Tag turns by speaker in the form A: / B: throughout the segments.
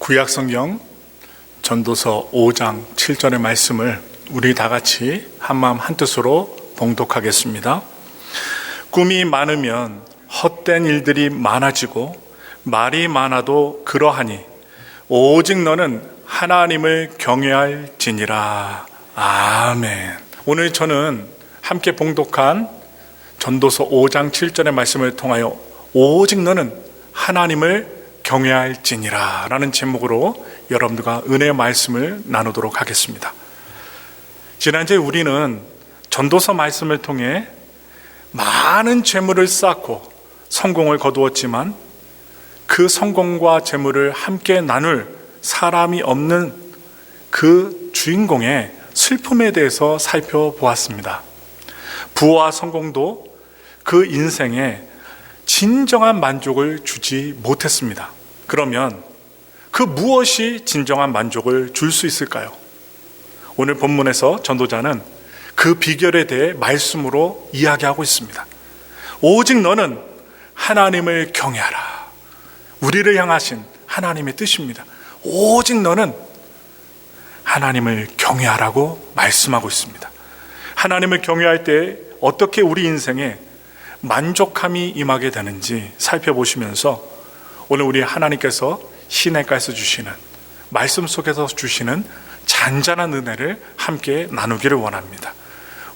A: 구약성경 전도서 5장 7절의 말씀을 우리 다 같이 한마음 한뜻으로 봉독하겠습니다. 꿈이 많으면 헛된 일들이 많아지고 말이 많아도 그러하니 오직 너는 하나님을 경외할지니라. 아멘. 오늘 저는 함께 봉독한 전도서 5장 7절의 말씀을 통하여 오직 너는 하나님을 경외할지니라 라는 제목으로 여러분들과 은혜의 말씀을 나누도록 하겠습니다. 지난주에 우리는 전도서 말씀을 통해 많은 재물을 쌓고 성공을 거두었지만 그 성공과 재물을 함께 나눌 사람이 없는 그 주인공의 슬픔에 대해서 살펴보았습니다. 부와 성공도 그 인생에 진정한 만족을 주지 못했습니다. 그러면 그 무엇이 진정한 만족을 줄 수 있을까요? 오늘 본문에서 전도자는 그 비결에 대해 말씀으로 이야기하고 있습니다. 오직 너는 하나님을 경외하라. 우리를 향하신 하나님의 뜻입니다. 오직 너는 하나님을 경외하라고 말씀하고 있습니다. 하나님을 경외할 때 어떻게 우리 인생에 만족함이 임하게 되는지 살펴보시면서 오늘 우리 하나님께서 시냇가에서 주시는 말씀 속에서 주시는 잔잔한 은혜를 함께 나누기를 원합니다.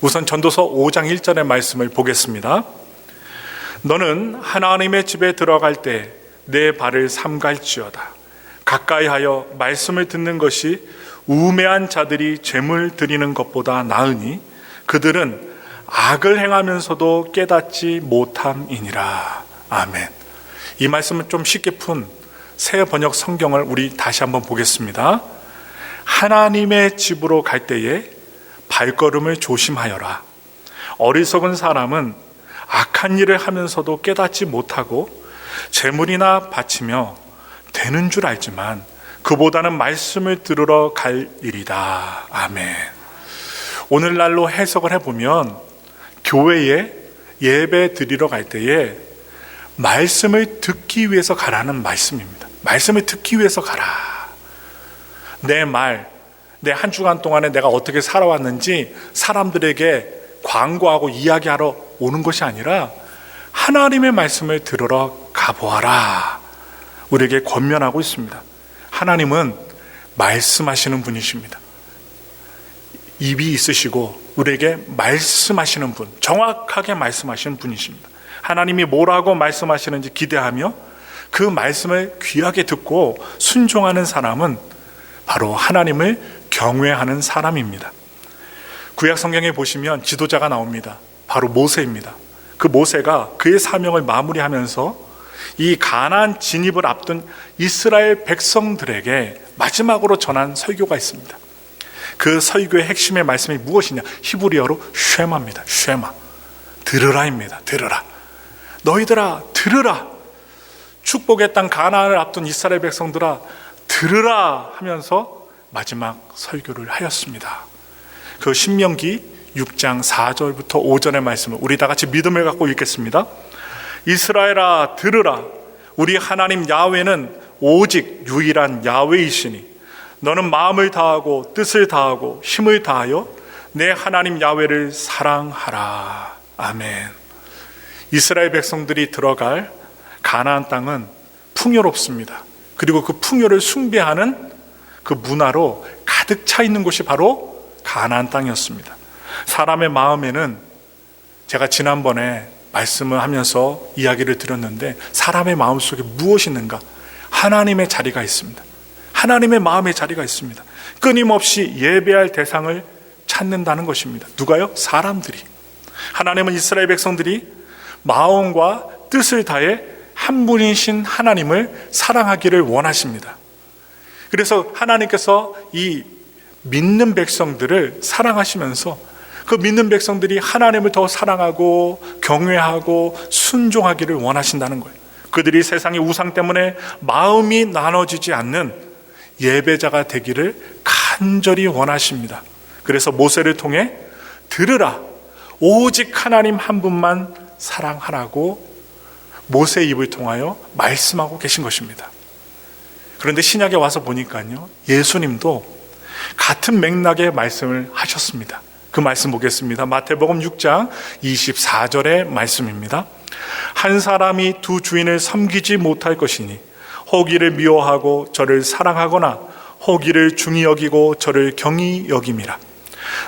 A: 우선 전도서 5장 1절의 말씀을 보겠습니다. 너는 하나님의 집에 들어갈 때 내 발을 삼갈지어다. 가까이 하여 말씀을 듣는 것이 우매한 자들이 죄물 드리는 것보다 나으니 그들은 악을 행하면서도 깨닫지 못함이니라. 아멘. 이 말씀은 좀 쉽게 푼 새 번역 성경을 우리 다시 한번 보겠습니다. 하나님의 집으로 갈 때에 발걸음을 조심하여라. 어리석은 사람은 악한 일을 하면서도 깨닫지 못하고 재물이나 바치며 되는 줄 알지만 그보다는 말씀을 들으러 갈 일이다. 아멘. 오늘날로 해석을 해보면 교회에 예배 드리러 갈 때에 말씀을 듣기 위해서 가라는 말씀입니다. 말씀을 듣기 위해서 가라. 내 한 주간 동안에 내가 어떻게 살아왔는지 사람들에게 광고하고 이야기하러 오는 것이 아니라 하나님의 말씀을 들으러 가보아라. 우리에게 권면하고 있습니다. 하나님은 말씀하시는 분이십니다. 입이 있으시고 우리에게 말씀하시는 분, 정확하게 말씀하시는 분이십니다. 하나님이 뭐라고 말씀하시는지 기대하며 그 말씀을 귀하게 듣고 순종하는 사람은 바로 하나님을 경외하는 사람입니다. 구약 성경에 보시면 지도자가 나옵니다. 바로 모세입니다. 그 모세가 그의 사명을 마무리하면서 이 가나안 진입을 앞둔 이스라엘 백성들에게 마지막으로 전한 설교가 있습니다. 그 설교의 핵심의 말씀이 무엇이냐? 히브리어로 쉐마입니다. 쉐마. 들으라입니다. 들으라. 너희들아 들으라. 축복의 땅 가나안을 앞둔 이스라엘 백성들아 들으라 하면서 마지막 설교를 하였습니다. 그 신명기 6장 4절부터 5절의 말씀을 우리 다 같이 믿음을 갖고 읽겠습니다. 이스라엘아 들으라. 우리 하나님 야훼는 오직 유일한 야훼이시니 너는 마음을 다하고 뜻을 다하고 힘을 다하여 내 하나님 야훼를 사랑하라. 아멘. 이스라엘 백성들이 들어갈 가나안 땅은 풍요롭습니다. 그리고 그 풍요를 숭배하는 그 문화로 가득 차 있는 곳이 바로 가나안 땅이었습니다. 사람의 마음에는 제가 지난번에 말씀을 하면서 이야기를 드렸는데 사람의 마음속에 무엇이 있는가? 하나님의 자리가 있습니다. 하나님의 마음의 자리가 있습니다. 끊임없이 예배할 대상을 찾는다는 것입니다. 누가요? 사람들이. 하나님은 이스라엘 백성들이 마음과 뜻을 다해 한 분이신 하나님을 사랑하기를 원하십니다. 그래서 하나님께서 이 믿는 백성들을 사랑하시면서 그 믿는 백성들이 하나님을 더 사랑하고 경외하고 순종하기를 원하신다는 거예요. 그들이 세상의 우상 때문에 마음이 나눠지지 않는 예배자가 되기를 간절히 원하십니다. 그래서 모세를 통해 들으라. 오직 하나님 한 분만 사랑하라고 모세의 입을 통하여 말씀하고 계신 것입니다. 그런데 신약에 와서 보니까요, 예수님도 같은 맥락의 말씀을 하셨습니다. 그 말씀 보겠습니다. 마태복음 6장 24절의 말씀입니다. 한 사람이 두 주인을 섬기지 못할 것이니 호기를 미워하고 저를 사랑하거나 호기를 중히 여기고 저를 경히 여김이라.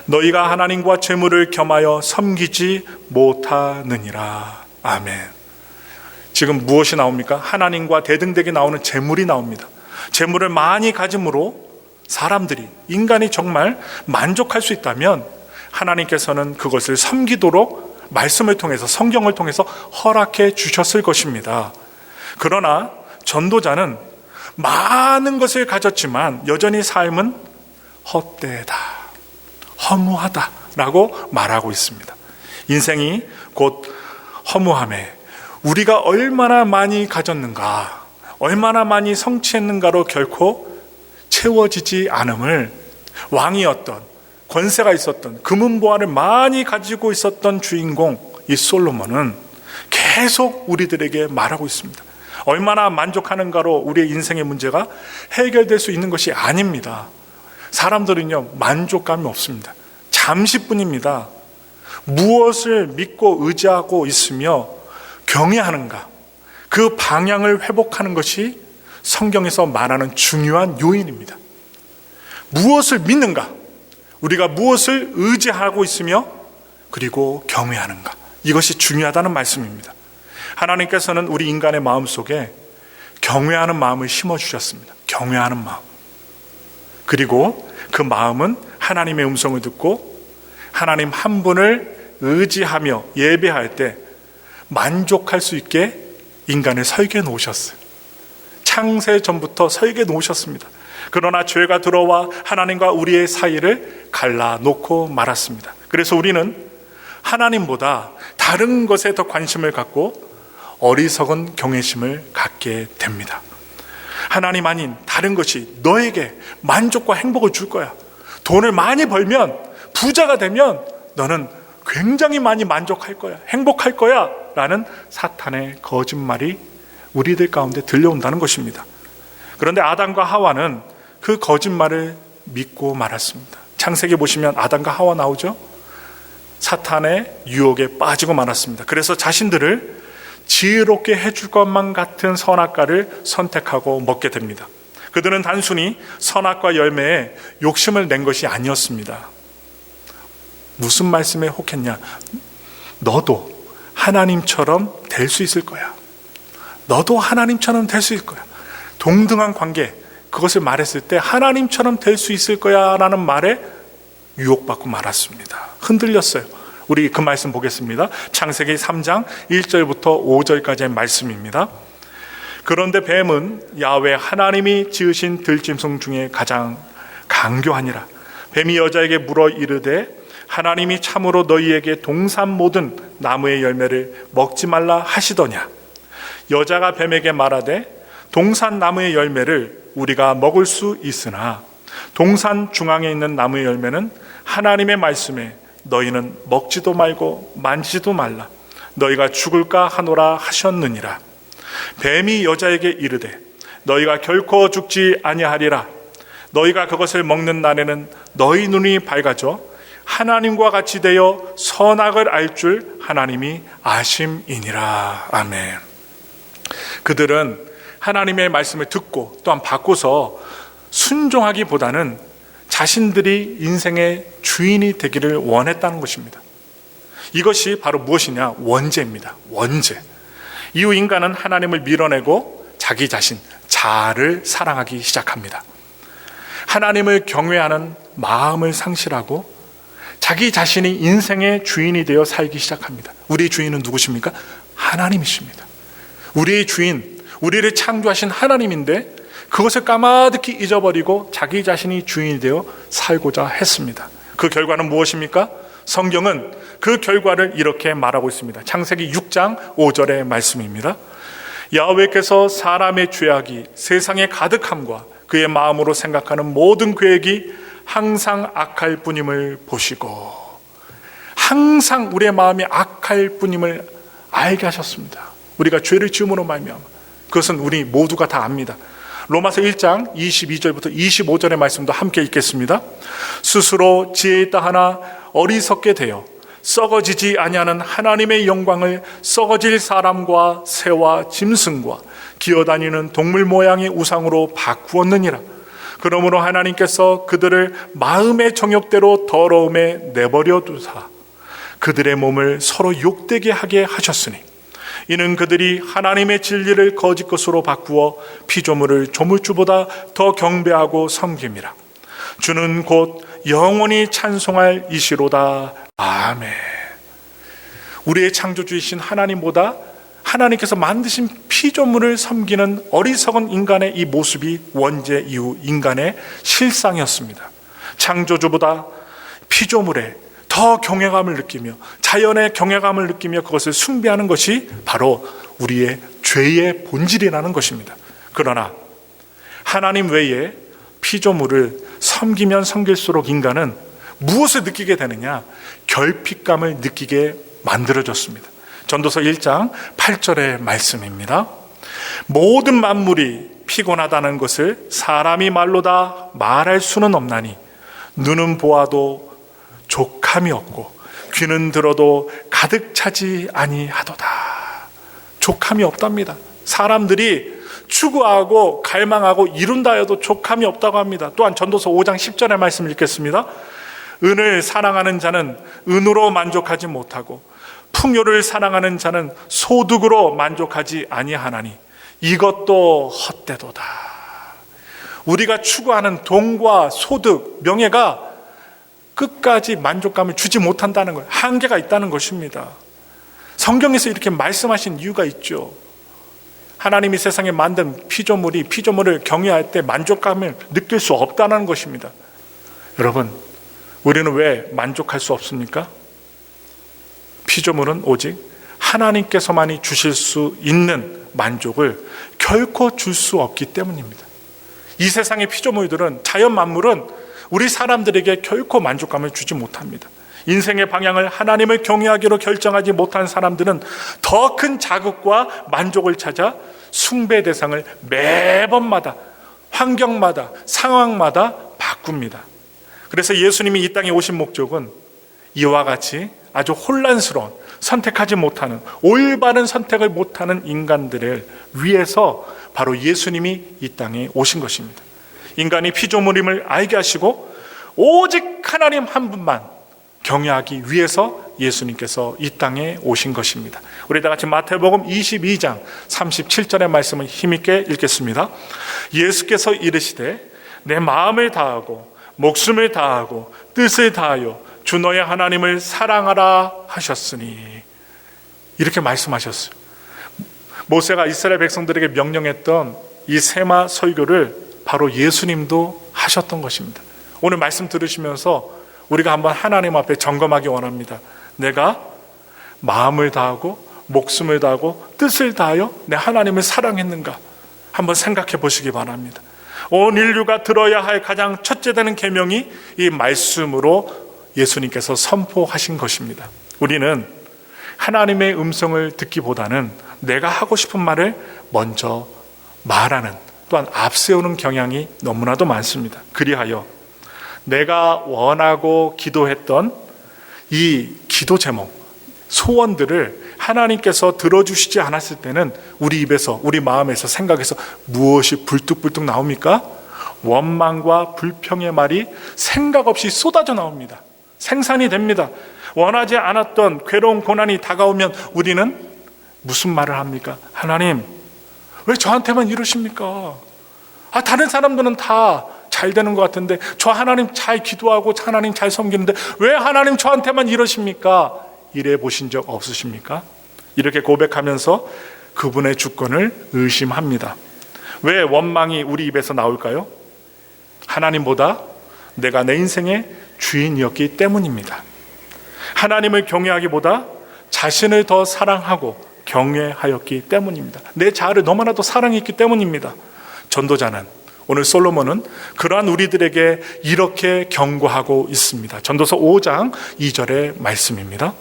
A: 너희가 하나님과 재물을 겸하여 섬기지 못하느니라. 아멘. 지금 무엇이 나옵니까? 하나님과 대등되게 나오는 재물이 나옵니다. 재물을 많이 가짐으로 사람들이, 인간이 정말 만족할 수 있다면 하나님께서는 그것을 섬기도록 말씀을 통해서, 성경을 통해서 허락해 주셨을 것입니다. 그러나 전도자는 많은 것을 가졌지만 여전히 삶은 헛되다, 허무하다라고 말하고 있습니다. 인생이 곧 허무함에 우리가 얼마나 많이 가졌는가, 얼마나 많이 성취했는가로 결코 채워지지 않음을 왕이었던, 권세가 있었던, 금은보화를 많이 가지고 있었던 주인공 이 솔로몬은 계속 우리들에게 말하고 있습니다. 얼마나 만족하는가로 우리의 인생의 문제가 해결될 수 있는 것이 아닙니다. 사람들은요, 만족감이 없습니다. 잠시뿐입니다. 무엇을 믿고 의지하고 있으며 경외하는가, 그 방향을 회복하는 것이 성경에서 말하는 중요한 요인입니다. 무엇을 믿는가, 우리가 무엇을 의지하고 있으며 그리고 경외하는가, 이것이 중요하다는 말씀입니다. 하나님께서는 우리 인간의 마음속에 경외하는 마음을 심어주셨습니다. 경외하는 마음. 그리고 그 마음은 하나님의 음성을 듣고 하나님 한 분을 의지하며 예배할 때 만족할 수 있게 인간을 설계해 놓으셨어요. 창세 전부터 설계해 놓으셨습니다. 그러나 죄가 들어와 하나님과 우리의 사이를 갈라놓고 말았습니다. 그래서 우리는 하나님보다 다른 것에 더 관심을 갖고 어리석은 경외심을 갖게 됩니다. 하나님 아닌 다른 것이 너에게 만족과 행복을 줄 거야. 돈을 많이 벌면, 부자가 되면 너는 굉장히 많이 만족할 거야, 행복할 거야 라는 사탄의 거짓말이 우리들 가운데 들려온다는 것입니다. 그런데 아담과 하와는 그 거짓말을 믿고 말았습니다. 창세기 보시면 아담과 하와 나오죠. 사탄의 유혹에 빠지고 말았습니다. 그래서 자신들을 지혜롭게 해줄 것만 같은 선악과를 선택하고 먹게 됩니다. 그들은 단순히 선악과 열매에 욕심을 낸 것이 아니었습니다. 무슨 말씀에 혹했냐? 너도 하나님처럼 될 수 있을 거야. 너도 하나님처럼 될 수 있을 거야. 동등한 관계, 그것을 말했을 때 하나님처럼 될 수 있을 거야 라는 말에 유혹받고 말았습니다. 흔들렸어요. 우리 그 말씀 보겠습니다. 창세기 3장 1절부터 5절까지의 말씀입니다. 그런데 뱀은 야훼 하나님이 지으신 들짐승 중에 가장 강교하니라. 뱀이 여자에게 물어 이르되 하나님이 참으로 너희에게 동산 모든 나무의 열매를 먹지 말라 하시더냐. 여자가 뱀에게 말하되 동산 나무의 열매를 우리가 먹을 수 있으나 동산 중앙에 있는 나무의 열매는 하나님의 말씀에 너희는 먹지도 말고 만지지도 말라. 너희가 죽을까 하노라 하셨느니라. 뱀이 여자에게 이르되 너희가 결코 죽지 아니하리라. 너희가 그것을 먹는 날에는 너희 눈이 밝아져 하나님과 같이 되어 선악을 알 줄 하나님이 아심이니라. 아멘. 그들은 하나님의 말씀을 듣고 또한 바꿔서 순종하기보다는 자신들이 인생의 주인이 되기를 원했다는 것입니다. 이것이 바로 무엇이냐? 원죄입니다. 원죄. 이후 인간은 하나님을 밀어내고 자기 자신, 자아를 사랑하기 시작합니다. 하나님을 경외하는 마음을 상실하고 자기 자신이 인생의 주인이 되어 살기 시작합니다. 우리의 주인은 누구십니까? 하나님이십니다. 우리의 주인, 우리를 창조하신 하나님인데 그것을 까마득히 잊어버리고 자기 자신이 주인이 되어 살고자 했습니다. 그 결과는 무엇입니까? 성경은 그 결과를 이렇게 말하고 있습니다. 창세기 6장 5절의 말씀입니다. 야훼께서 사람의 죄악이 세상에 가득함과 그의 마음으로 생각하는 모든 계획이 항상 악할 뿐임을 보시고, 항상 우리의 마음이 악할 뿐임을 알게 하셨습니다. 우리가 죄를 지음으로 말미암아, 그것은 우리 모두가 다 압니다. 로마서 1장 22절부터 25절의 말씀도 함께 읽겠습니다. 스스로 지혜 있다 하나 어리석게 되어 썩어지지 아니하는 하나님의 영광을 썩어질 사람과 새와 짐승과 기어다니는 동물 모양의 우상으로 바꾸었느니라. 그러므로 하나님께서 그들을 마음의 정욕대로 더러움에 내버려 두사 그들의 몸을 서로 욕되게 하게 하셨으니 이는 그들이 하나님의 진리를 거짓 것으로 바꾸어 피조물을 조물주보다 더 경배하고 섬김이라. 주는 곧 영원히 찬송할 이시로다. 아멘. 우리의 창조주이신 하나님보다 하나님께서 만드신 피조물을 섬기는 어리석은 인간의 이 모습이 원죄 이후 인간의 실상이었습니다. 창조주보다 피조물에 더 경외감을 느끼며 자연의 경외감을 느끼며 그것을 숭배하는 것이 바로 우리의 죄의 본질이라는 것입니다. 그러나 하나님 외에 피조물을 섬기면 섬길수록 인간은 무엇을 느끼게 되느냐? 결핍감을 느끼게 만들어졌습니다. 전도서 1장 8절의 말씀입니다. 모든 만물이 피곤하다는 것을 사람이 말로 다 말할 수는 없나니 눈은 보아도 족함이 없고 귀는 들어도 가득 차지 아니하도다. 족함이 없답니다. 사람들이 추구하고 갈망하고 이룬다 해도 족함이 없다고 합니다. 또한 전도서 5장 10절의 말씀을 읽겠습니다. 은을 사랑하는 자는 은으로 만족하지 못하고 풍요를 사랑하는 자는 소득으로 만족하지 아니하나니 이것도 헛되도다. 우리가 추구하는 돈과 소득, 명예가 끝까지 만족감을 주지 못한다는 것, 한계가 있다는 것입니다. 성경에서 이렇게 말씀하신 이유가 있죠. 하나님이 세상에 만든 피조물을 경외할 때 만족감을 느낄 수 없다는 것입니다. 여러분, 우리는 왜 만족할 수 없습니까? 피조물은 오직 하나님께서만이 주실 수 있는 만족을 결코 줄 수 없기 때문입니다. 이 세상의 피조물들은, 자연 만물은 우리 사람들에게 결코 만족감을 주지 못합니다. 인생의 방향을 하나님을 경외하기로 결정하지 못한 사람들은 더 큰 자극과 만족을 찾아 숭배 대상을 매번마다, 환경마다, 상황마다 바꿉니다. 그래서 예수님이 이 땅에 오신 목적은 이와 같이 아주 혼란스러운, 선택하지 못하는, 올바른 선택을 못하는 인간들을 위해서 바로 예수님이 이 땅에 오신 것입니다. 인간이 피조물임을 알게 하시고 오직 하나님 한 분만 경외하기 위해서 예수님께서 이 땅에 오신 것입니다. 우리 다 같이 마태복음 22장 37절의 말씀을 힘있게 읽겠습니다. 예수께서 이르시되 내 마음을 다하고 목숨을 다하고 뜻을 다하여 주 너의 하나님을 사랑하라 하셨으니, 이렇게 말씀하셨어요. 모세가 이스라엘 백성들에게 명령했던 이 세마 설교를 바로 예수님도 하셨던 것입니다. 오늘 말씀 들으시면서 우리가 한번 하나님 앞에 점검하기 원합니다. 내가 마음을 다하고 목숨을 다하고 뜻을 다하여 내 하나님을 사랑했는가 한번 생각해 보시기 바랍니다. 온 인류가 들어야 할 가장 첫째 되는 계명이 이 말씀으로 예수님께서 선포하신 것입니다. 우리는 하나님의 음성을 듣기보다는 내가 하고 싶은 말을 먼저 말하는, 또한 앞세우는 경향이 너무나도 많습니다. 그리하여 내가 원하고 기도했던 이 기도 제목, 소원들을 하나님께서 들어주시지 않았을 때는 우리 입에서, 우리 마음에서, 생각에서 무엇이 불뚝불뚝 나옵니까? 원망과 불평의 말이 생각 없이 쏟아져 나옵니다. 생산이 됩니다. 원하지 않았던 괴로운 고난이 다가오면 우리는 무슨 말을 합니까? 하나님, 왜 저한테만 이러십니까? 다른 사람들은 다 잘 되는 것 같은데, 저 하나님 잘 기도하고 하나님 잘 섬기는데 왜 하나님 저한테만 이러십니까? 이래 보신 적 없으십니까? 이렇게 고백하면서 그분의 주권을 의심합니다. 왜 원망이 우리 입에서 나올까요? 하나님보다 내가 내 인생의 주인이었기 때문입니다. 하나님을 경외하기보다 자신을 더 사랑하고 경외하였기 때문입니다. 내 자아를 너무나도 사랑했기 때문입니다. 전도자는, 오늘 솔로몬은 그러한 우리들에게 이렇게 경고하고 있습니다. 전도서 5장 2절의 말씀입니다.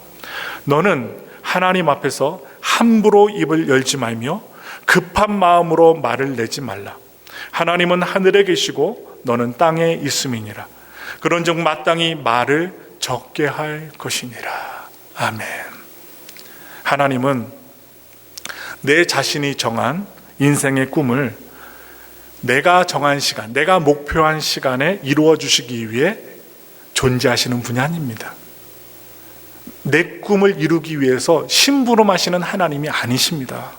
A: 너는 하나님 앞에서 함부로 입을 열지 말며 급한 마음으로 말을 내지 말라. 하나님은 하늘에 계시고 너는 땅에 있음이니라. 그런즉 마땅히 말을 적게 할 것이니라. 아멘. 하나님은 내 자신이 정한 인생의 꿈을 내가 정한 시간, 내가 목표한 시간에 이루어 주시기 위해 존재하시는 분이 아닙니다. 내 꿈을 이루기 위해서 심부름하시는 하나님이 아니십니다.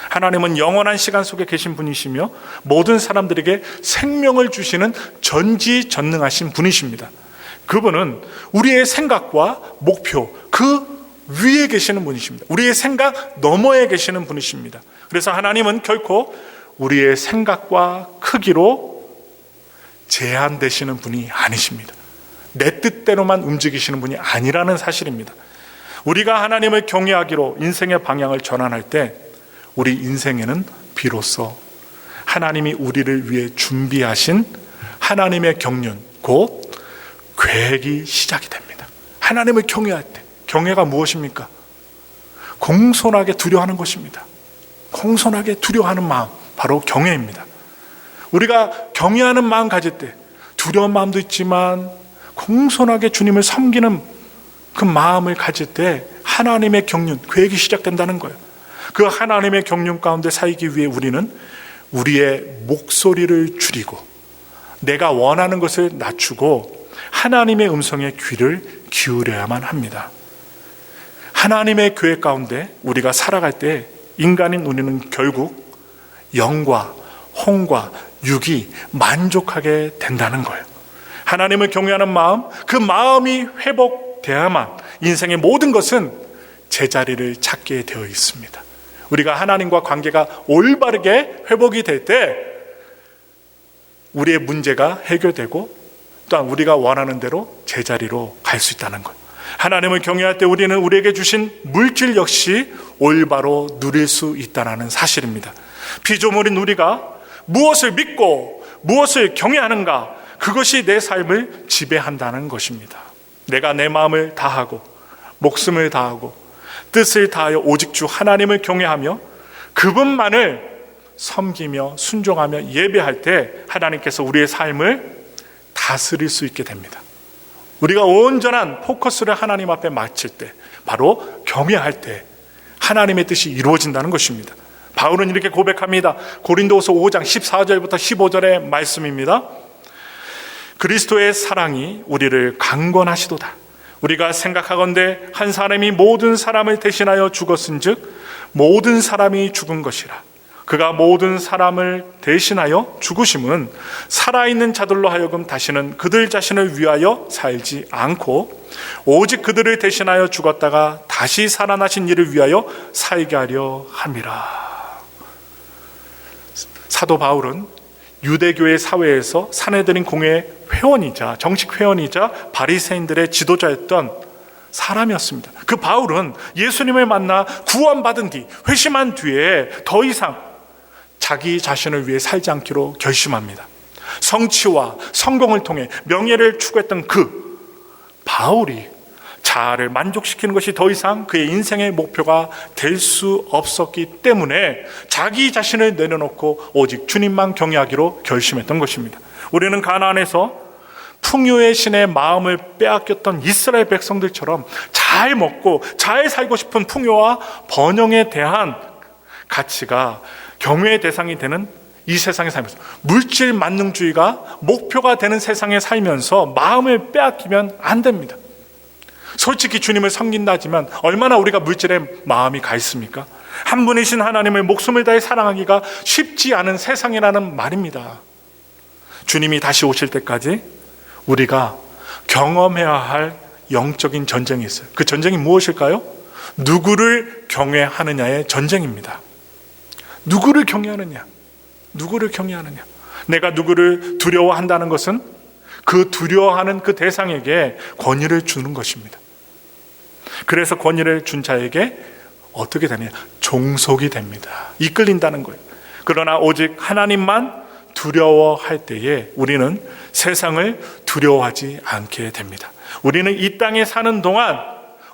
A: 하나님은 영원한 시간 속에 계신 분이시며 모든 사람들에게 생명을 주시는 전지전능하신 분이십니다. 그분은 우리의 생각과 목표, 그 위에 계시는 분이십니다. 우리의 생각 너머에 계시는 분이십니다. 그래서 하나님은 결코 우리의 생각과 크기로 제한되시는 분이 아니십니다. 내 뜻대로만 움직이시는 분이 아니라는 사실입니다. 우리가 하나님을 경외하기로 인생의 방향을 전환할 때 우리 인생에는 비로소 하나님이 우리를 위해 준비하신 하나님의 경륜, 곧 계획이 시작이 됩니다. 하나님을 경외할 때, 경외가 무엇입니까? 공손하게 두려워하는 것입니다. 공손하게 두려워하는 마음, 바로 경외입니다. 우리가 경외하는 마음 가질 때 두려운 마음도 있지만 공손하게 주님을 섬기는 그 마음을 가질 때 하나님의 경륜, 계획이 시작된다는 거예요. 그 하나님의 경륜 가운데 살기 위해 우리는 우리의 목소리를 줄이고 내가 원하는 것을 낮추고 하나님의 음성에 귀를 기울여야만 합니다. 하나님의 계획 가운데 우리가 살아갈 때 인간인 우리는 결국 영과 혼과 육이 만족하게 된다는 거예요. 하나님을 경외하는 마음, 그 마음이 회복돼야만 인생의 모든 것은 제자리를 찾게 되어 있습니다. 우리가 하나님과 관계가 올바르게 회복이 될 때 우리의 문제가 해결되고 또한 우리가 원하는 대로 제자리로 갈 수 있다는 것. 하나님을 경외할 때 우리는 우리에게 주신 물질 역시 올바로 누릴 수 있다는 사실입니다. 피조물인 우리가 무엇을 믿고 무엇을 경외하는가, 그것이 내 삶을 지배한다는 것입니다. 내가 내 마음을 다하고 목숨을 다하고 뜻을 다하여 오직 주 하나님을 경외하며 그분만을 섬기며 순종하며 예배할 때 하나님께서 우리의 삶을 다스릴 수 있게 됩니다. 우리가 온전한 포커스를 하나님 앞에 맞출 때, 바로 경외할 때 하나님의 뜻이 이루어진다는 것입니다. 바울은 이렇게 고백합니다. 고린도후서 5장 14절부터 15절의 말씀입니다. 그리스도의 사랑이 우리를 강권하시도다. 우리가 생각하건대 한 사람이 모든 사람을 대신하여 죽었은즉 모든 사람이 죽은 것이라. 그가 모든 사람을 대신하여 죽으심은 살아있는 자들로 하여금 다시는 그들 자신을 위하여 살지 않고 오직 그들을 대신하여 죽었다가 다시 살아나신 이를 위하여 살게 하려 함이라. 사도 바울은 유대교의 사회에서 사내들인 공회의 회원이자 정식 회원이자 바리새인들의 지도자였던 사람이었습니다. 그 바울은 예수님을 만나 구원받은 뒤, 회심한 뒤에 더 이상 자기 자신을 위해 살지 않기로 결심합니다. 성취와 성공을 통해 명예를 추구했던 그 바울이 자아를 만족시키는 것이 더 이상 그의 인생의 목표가 될 수 없었기 때문에 자기 자신을 내려놓고 오직 주님만 경외하기로 결심했던 것입니다. 우리는 가나안에서 풍요의 신의 마음을 빼앗겼던 이스라엘 백성들처럼 잘 먹고 잘 살고 싶은 풍요와 번영에 대한 가치가 경외의 대상이 되는 이 세상에 살면서, 물질 만능주의가 목표가 되는 세상에 살면서 마음을 빼앗기면 안 됩니다. 솔직히 주님을 섬긴다 하지만 얼마나 우리가 물질에 마음이 가 있습니까? 한 분이신 하나님을 목숨을 다해 사랑하기가 쉽지 않은 세상이라는 말입니다. 주님이 다시 오실 때까지 우리가 경험해야 할 영적인 전쟁이 있어요. 그 전쟁이 무엇일까요? 누구를 경외하느냐의 전쟁입니다. 누구를 경외하느냐? 누구를 경외하느냐? 내가 누구를 두려워한다는 것은 그 두려워하는 그 대상에게 권위를 주는 것입니다. 그래서 권위를 준 자에게 어떻게 되느냐? 종속이 됩니다. 이끌린다는 거예요. 그러나 오직 하나님만 두려워할 때에 우리는 세상을 두려워하지 않게 됩니다. 우리는 이 땅에 사는 동안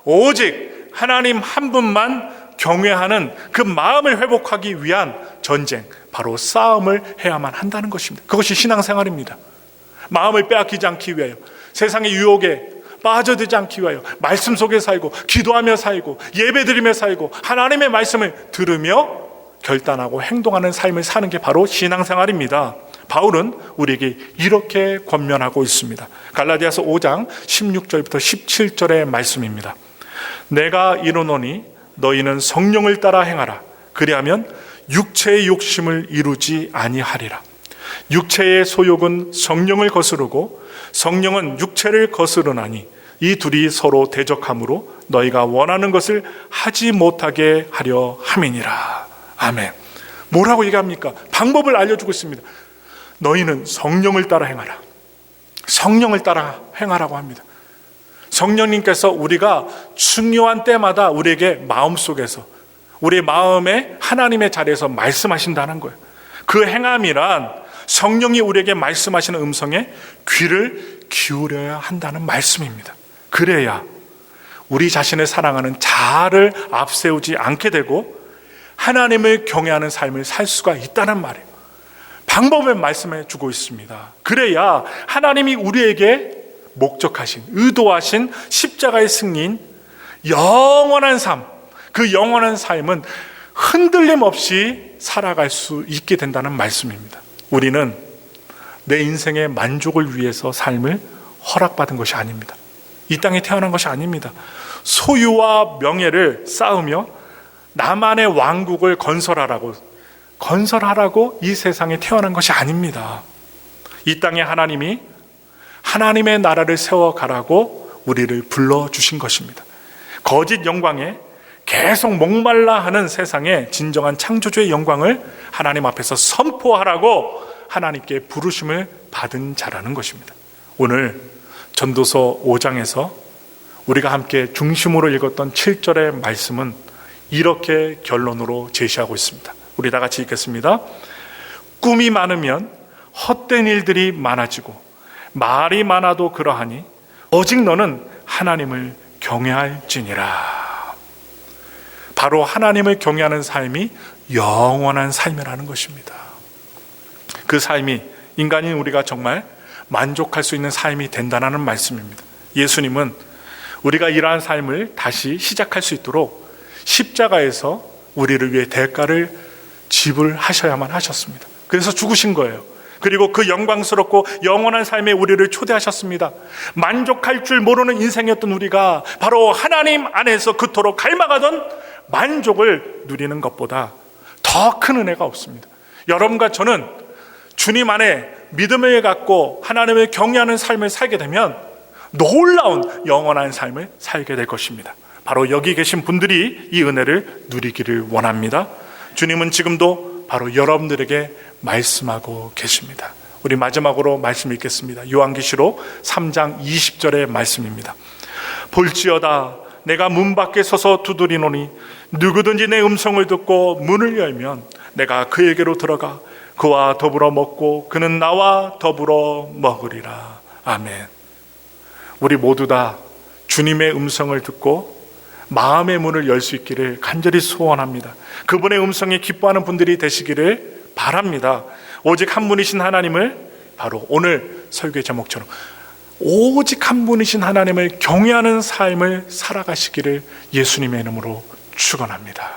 A: 오직 하나님 한 분만 경외하는 그 마음을 회복하기 위한 전쟁, 바로 싸움을 해야만 한다는 것입니다. 그것이 신앙생활입니다. 마음을 빼앗기지 않기 위하여, 세상의 유혹에 빠져들지 않기 위하여 말씀 속에 살고, 기도하며 살고, 예배드리며 살고, 하나님의 말씀을 들으며 결단하고 행동하는 삶을 사는 게 바로 신앙생활입니다. 바울은 우리에게 이렇게 권면하고 있습니다. 갈라디아서 5장 16절부터 17절의 말씀입니다. 내가 이르노니 너희는 성령을 따라 행하라. 그리하면 육체의 욕심을 이루지 아니하리라. 육체의 소욕은 성령을 거스르고 성령은 육체를 거스르나니 이 둘이 서로 대적하므로 너희가 원하는 것을 하지 못하게 하려 함이니라. 아멘. 뭐라고 얘기합니까? 방법을 알려주고 있습니다. 너희는 성령을 따라 행하라. 성령을 따라 행하라고 합니다. 성령님께서 우리가 중요한 때마다 우리에게 마음속에서, 우리의 마음에 하나님의 자리에서 말씀하신다는 거예요. 그 행함이란 성령이 우리에게 말씀하시는 음성에 귀를 기울여야 한다는 말씀입니다. 그래야 우리 자신을 사랑하는 자아를 앞세우지 않게 되고 하나님을 경외하는 삶을 살 수가 있다는 말이에요. 방법을 말씀해 주고 있습니다. 그래야 하나님이 우리에게 목적하신, 의도하신 십자가의 승리인 영원한 삶, 그 영원한 삶은 흔들림 없이 살아갈 수 있게 된다는 말씀입니다. 우리는 내 인생의 만족을 위해서 삶을 허락받은 것이 아닙니다. 이 땅에 태어난 것이 아닙니다. 소유와 명예를 쌓으며 나만의 왕국을 건설하라고 이 세상에 태어난 것이 아닙니다. 이 땅에 하나님이 하나님의 나라를 세워가라고 우리를 불러주신 것입니다. 거짓 영광에 계속 목말라 하는 세상에 진정한 창조주의 영광을 하나님 앞에서 선포하라고 하나님께 부르심을 받은 자라는 것입니다. 오늘 전도서 5장에서 우리가 함께 중심으로 읽었던 7절의 말씀은 이렇게 결론으로 제시하고 있습니다. 우리 다 같이 읽겠습니다. 꿈이 많으면 헛된 일들이 많아지고 말이 많아도 그러하니 오직 너는 하나님을 경외할지니라. 바로 하나님을 경외하는 삶이 영원한 삶이라는 것입니다. 그 삶이 인간인 우리가 정말 만족할 수 있는 삶이 된다는 말씀입니다. 예수님은 우리가 이러한 삶을 다시 시작할 수 있도록 십자가에서 우리를 위해 대가를 지불하셔야만 하셨습니다. 그래서 죽으신 거예요. 그리고 그 영광스럽고 영원한 삶에 우리를 초대하셨습니다. 만족할 줄 모르는 인생이었던 우리가 바로 하나님 안에서 그토록 갈망하던 만족을 누리는 것보다 더 큰 은혜가 없습니다. 여러분과 저는 주님 안에 믿음을 갖고 하나님을 경외하는 삶을 살게 되면 놀라운 영원한 삶을 살게 될 것입니다. 바로 여기 계신 분들이 이 은혜를 누리기를 원합니다. 주님은 지금도 바로 여러분들에게 말씀하고 계십니다. 우리 마지막으로 말씀 읽겠습니다. 요한계시록 3장 20절의 말씀입니다. 볼지어다 내가 문 밖에 서서 두드리노니 누구든지 내 음성을 듣고 문을 열면 내가 그에게로 들어가 그와 더불어 먹고 그는 나와 더불어 먹으리라. 아멘. 우리 모두 다 주님의 음성을 듣고 마음의 문을 열 수 있기를 간절히 소원합니다. 그분의 음성에 기뻐하는 분들이 되시기를 바랍니다. 오직 한 분이신 하나님을, 바로 오늘 설교의 제목처럼 오직 한 분이신 하나님을 경외하는 삶을 살아가시기를 예수님의 이름으로 축원합니다.